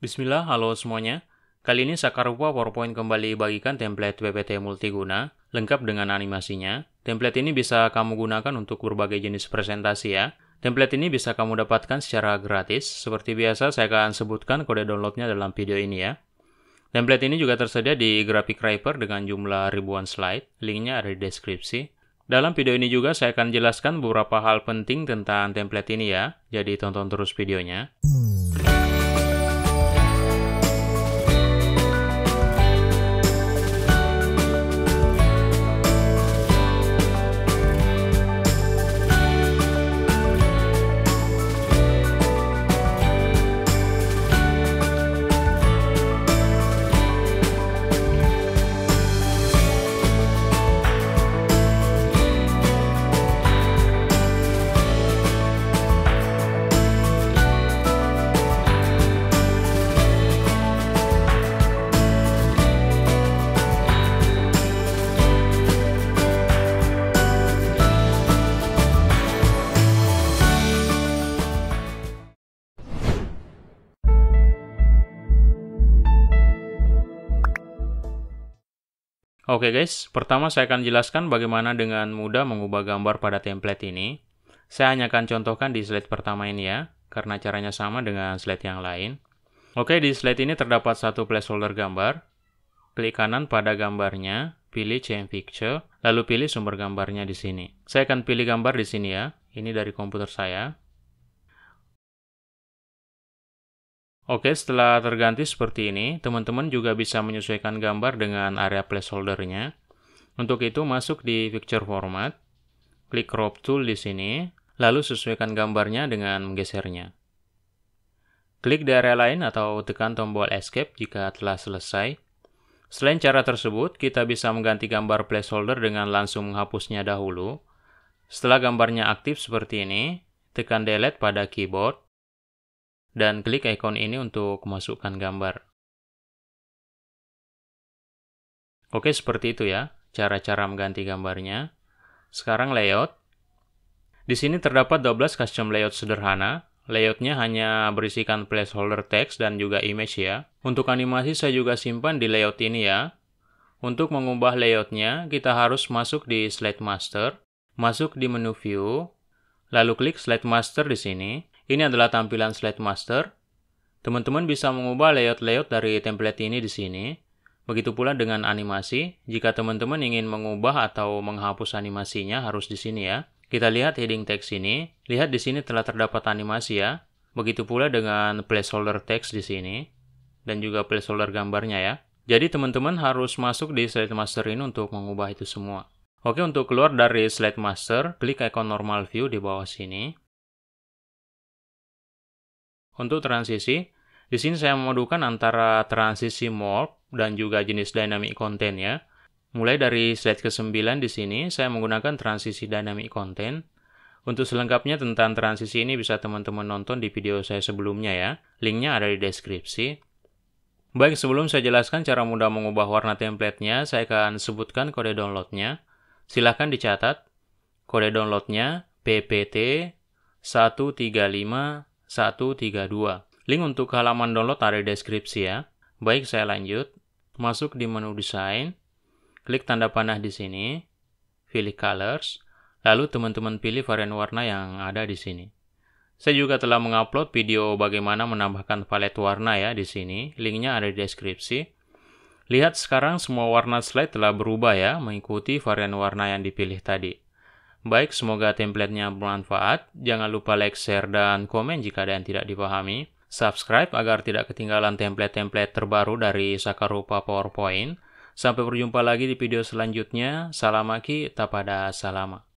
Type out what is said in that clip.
Bismillah, halo semuanya. Kali ini Sakarupa PowerPoint kembali bagikan template PPT multiguna, lengkap dengan animasinya. Template ini bisa kamu gunakan untuk berbagai jenis presentasi ya. Template ini bisa kamu dapatkan secara gratis. Seperti biasa, saya akan sebutkan kode downloadnya dalam video ini ya. Template ini juga tersedia di Graphic Writer dengan jumlah ribuan slide. Linknya ada di deskripsi. Dalam video ini juga saya akan jelaskan beberapa hal penting tentang template ini ya. Jadi tonton terus videonya. Oke guys, pertama saya akan jelaskan bagaimana dengan mudah mengubah gambar pada template ini. Saya hanya akan contohkan di slide pertama ini ya, karena caranya sama dengan slide yang lain. Oke, di slide ini terdapat satu placeholder gambar. Klik kanan pada gambarnya, pilih Change Picture, lalu pilih sumber gambarnya di sini. Saya akan pilih gambar di sini ya, ini dari komputer saya. Oke, setelah terganti seperti ini, teman-teman juga bisa menyesuaikan gambar dengan area placeholder-nya. Untuk itu, masuk di Picture Format, klik Crop Tool di sini, lalu sesuaikan gambarnya dengan menggesernya. Klik di area lain atau tekan tombol Escape jika telah selesai. Selain cara tersebut, kita bisa mengganti gambar placeholder dengan langsung menghapusnya dahulu. Setelah gambarnya aktif seperti ini, tekan Delete pada keyboard, dan klik ikon ini untuk memasukkan gambar. Oke, seperti itu ya, cara-cara mengganti gambarnya. Sekarang layout. Di sini terdapat 12 custom layout sederhana. Layoutnya hanya berisikan placeholder text dan juga image ya. Untuk animasi saya juga simpan di layout ini ya. Untuk mengubah layoutnya, kita harus masuk di Slide Master, masuk di menu View, lalu klik Slide Master di sini. Ini adalah tampilan Slide Master. Teman-teman bisa mengubah layout-layout dari template ini di sini. Begitu pula dengan animasi. Jika teman-teman ingin mengubah atau menghapus animasinya, harus di sini ya. Kita lihat heading text ini. Lihat di sini telah terdapat animasi ya. Begitu pula dengan placeholder text di sini. Dan juga placeholder gambarnya ya. Jadi teman-teman harus masuk di Slide Master ini untuk mengubah itu semua. Oke, untuk keluar dari Slide Master, klik ikon Normal View di bawah sini. Untuk transisi, di sini saya memadukan antara transisi morph dan juga jenis dynamic content ya. Mulai dari slide ke-9 di sini, saya menggunakan transisi dynamic content. Untuk selengkapnya tentang transisi ini bisa teman-teman nonton di video saya sebelumnya ya. Linknya ada di deskripsi. Baik, sebelum saya jelaskan cara mudah mengubah warna template-nya, saya akan sebutkan kode download-nya. Silahkan dicatat. Kode download-nya PPT 135 132. Link untuk halaman download ada di deskripsi ya. Baik, saya lanjut. Masuk di menu desain. Klik tanda panah di sini. Pilih colors. Lalu teman-teman pilih varian warna yang ada di sini. Saya juga telah mengupload video bagaimana menambahkan palet warna ya di sini. Linknya ada di deskripsi. Lihat sekarang semua warna slide telah berubah ya, mengikuti varian warna yang dipilih tadi. Baik, semoga template-nya bermanfaat. Jangan lupa like, share, dan komen jika ada yang tidak dipahami. Subscribe agar tidak ketinggalan template-template terbaru dari Sakarupa PowerPoint. Sampai berjumpa lagi di video selanjutnya. Salam Aki, tapada salama.